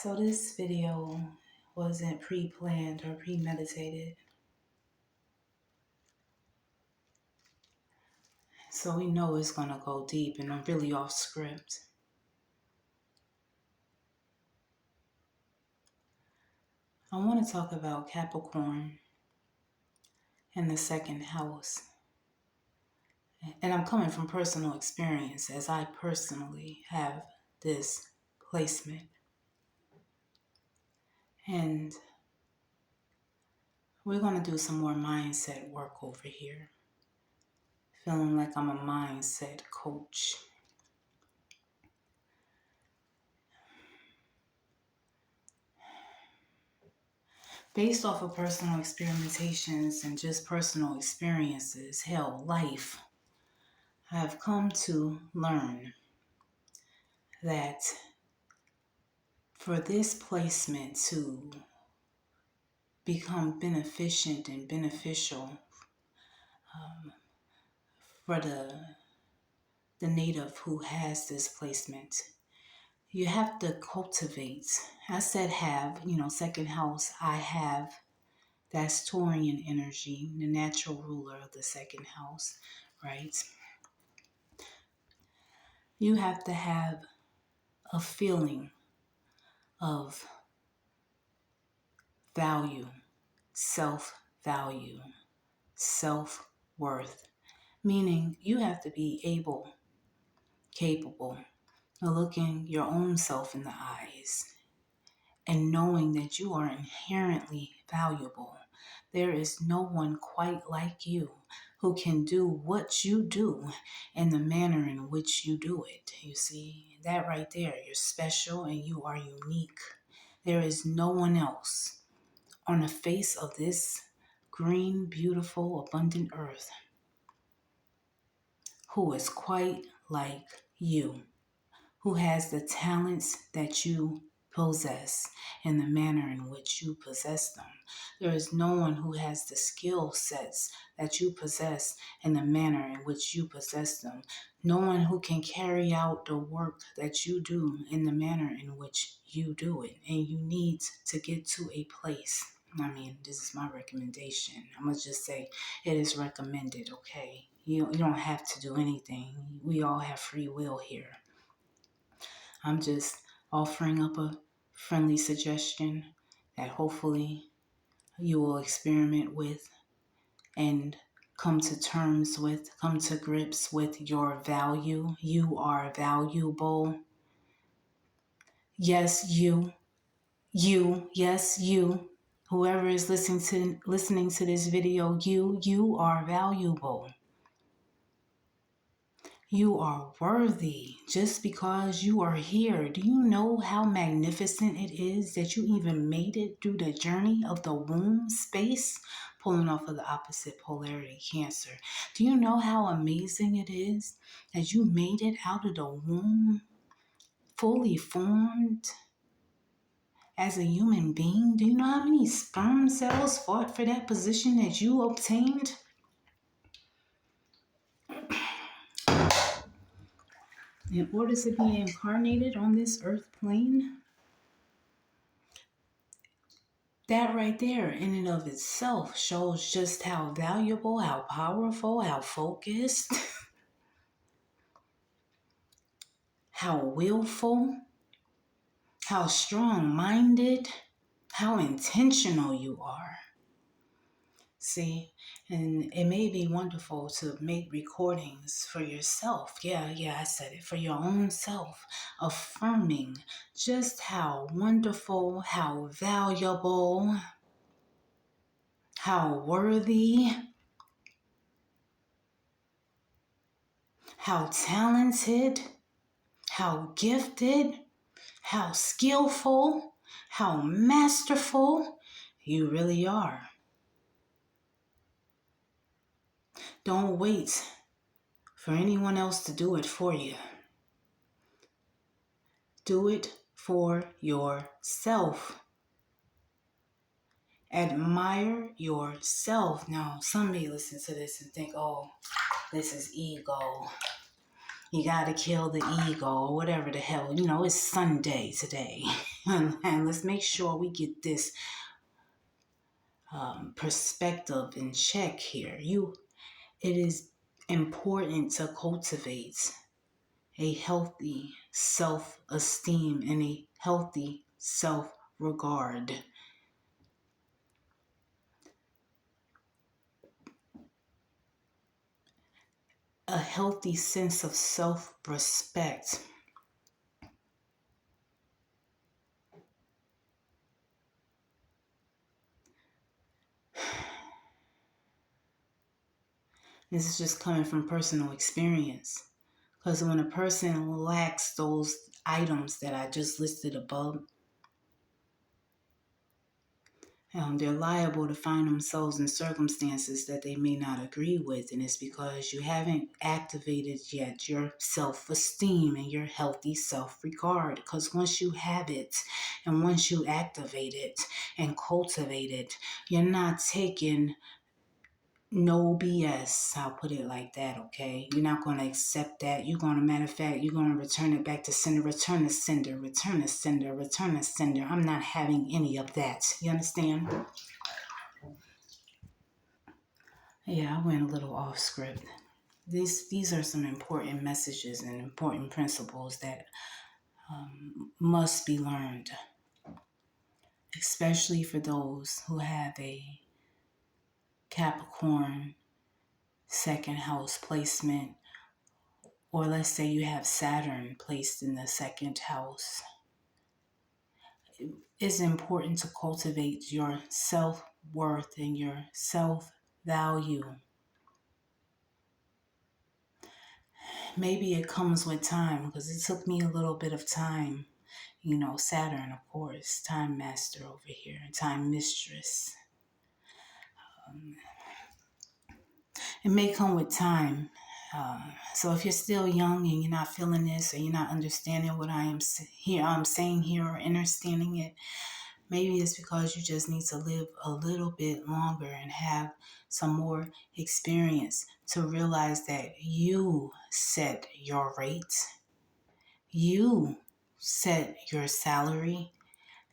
So this video wasn't pre-planned or premeditated. So we know it's gonna go deep and I'm really off script. I want to talk about Capricorn and the second house. And I'm coming from personal experience as I personally have this placement. And we're going to do some more mindset work over here. Feeling like I'm a mindset coach. Based off of personal experimentations and just personal experiences, hell, life, I have come to learn that for this placement to become beneficent and beneficial for the native who has this placement, you have to cultivate. I said have, second house, I have. That's Taurian energy, the natural ruler of the second house, right? You have to have a feeling of value, self-value, self-worth, meaning you have to be capable of looking your own self in the eyes and knowing that you are inherently valuable. There is no one quite like you who can do what you do in the manner in which you do it. You see, that right there, you're special and you are unique. There is no one else on the face of this green, beautiful, abundant earth who is quite like you, who has the talents that you possess in the manner in which you possess them. There is no one who has the skill sets that you possess in the manner in which you possess them. No one who can carry out the work that you do in the manner in which you do it. And you need to get to a place. This is my recommendation. I'm going to just say it is recommended, okay? You don't have to do anything. We all have free will here. I'm just offering up a friendly suggestion that hopefully you will experiment with and come to grips with your value. You are valuable. Yes, you, yes, you. Whoever is listening to this video, you are valuable. You are worthy just because you are here. Do you know how magnificent it is that you even made it through the journey of the womb space? Pulling off of the opposite polarity, Cancer. Do you know how amazing it is that you made it out of the womb fully formed as a human being? Do you know how many sperm cells fought for that position that you obtained? In order to be incarnated on this earth plane? That right there in and of itself shows just how valuable, how powerful, how focused, how willful, how strong-minded, how intentional you are. See, and it may be wonderful to make recordings for yourself. Yeah, I said it, for your own self, affirming just how wonderful, how valuable, how worthy, how talented, how gifted, how skillful, how masterful you really are. Don't wait for anyone else to do it for you. Do it for yourself. Admire yourself. Now, some may listen to this and think, oh, this is ego. You got to kill the ego or whatever the hell. You know, it's Sunday today. And let's make sure we get this perspective in check here. It is important to cultivate a healthy self-esteem and a healthy self-regard. A healthy sense of self-respect. This is just coming from personal experience. Because when a person lacks those items that I just listed above, they're liable to find themselves in circumstances that they may not agree with. And it's because you haven't activated yet your self-esteem and your healthy self-regard. Because once you have it and once you activate it and cultivate it, you're not taking no BS. I'll put it like that, okay? You're not going to accept that. You're going to, matter of fact, you're going to return it back to sender, return to sender, return to sender, return to sender. I'm not having any of that. You understand? Yeah, I went a little off script. These are some important messages and important principles that must be learned, especially for those who have a Capricorn second house placement, or let's say you have Saturn placed in the second house. It's important to cultivate your self-worth and your self-value. Maybe it comes with time, because it took me a little bit of time. You know, Saturn, of course, time master over here, time mistress. It may come with time. So if you're still young and you're not feeling this, or you're not understanding what I'm saying here, or understanding it, maybe it's because you just need to live a little bit longer and have some more experience to realize that you set your rate, you set your salary,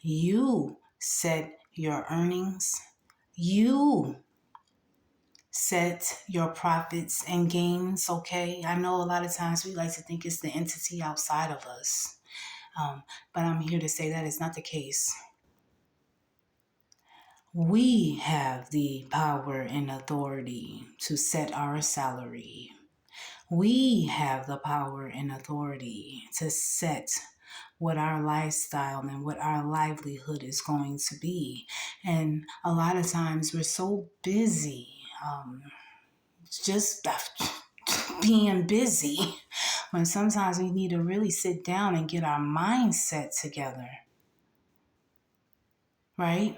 you set your earnings, you set your profits and gains, okay? I know a lot of times we like to think it's the entity outside of us, but I'm here to say that is not the case. We have the power and authority to set our salary. We have the power and authority to set what our lifestyle and what our livelihood is going to be. And a lot of times we're so busy, just being busy, when sometimes we need to really sit down and get our mindset together, right?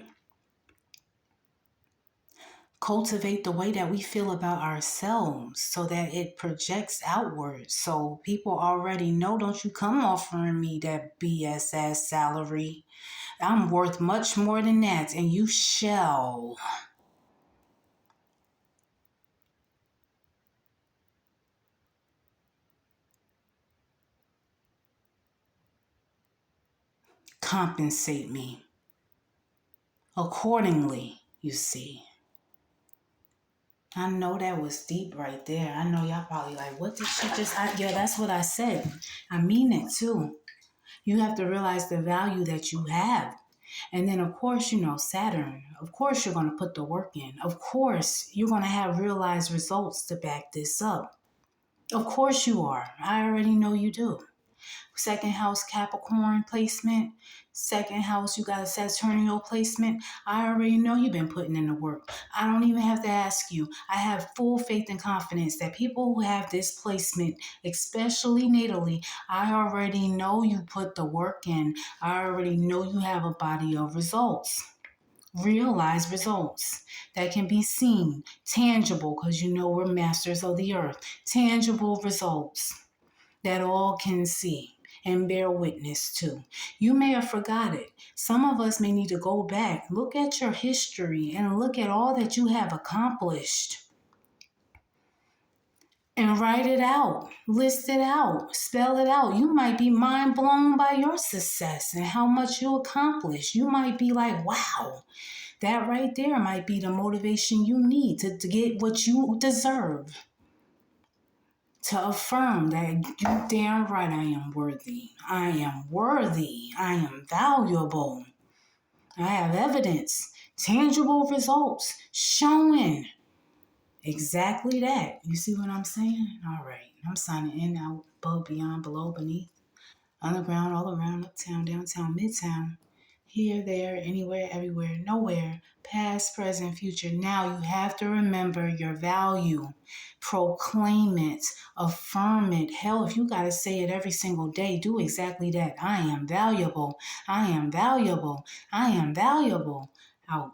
Cultivate the way that we feel about ourselves so that it projects outwards. So people already know, don't you come offering me that BS ass salary. I'm worth much more than that, and you shall compensate me accordingly, you see. I know that was deep right there. I know y'all probably like, what did she just... Yeah, that's what I said. I mean it too. You have to realize the value that you have. And then, of course, you know, Saturn, of course, you're going to put the work in. Of course, you're going to have realized results to back this up. Of course you are. I already know you do. Second house Capricorn placement. Second house, you got a Saturnial placement. I already know you've been putting in the work. I don't even have to ask you. I have full faith and confidence that people who have this placement, especially natally, I already know you put the work in. I already know you have a body of results. Realized results that can be seen, tangible, because you know we're masters of the earth. Tangible results that all can see and bear witness to. You may have forgot it. Some of us may need to go back, look at your history, and look at all that you have accomplished. and write it out, list it out, spell it out. You might be mind blown by your success and how much you accomplish. You might be like, wow, that right there might be the motivation you need to get what you deserve. To affirm that you damn right I am worthy. I am worthy. I am valuable. I have evidence, tangible results showing exactly that. You see what I'm saying? All right. I'm signing in, out, above, beyond, below, beneath, underground, all around, uptown, downtown, midtown, here, there, anywhere, everywhere, nowhere, past, present, future. Now you have to remember your value. Proclaim it, affirm it. Hell, if you got to say it every single day, do exactly that. I am valuable. I am valuable. I am valuable. Out.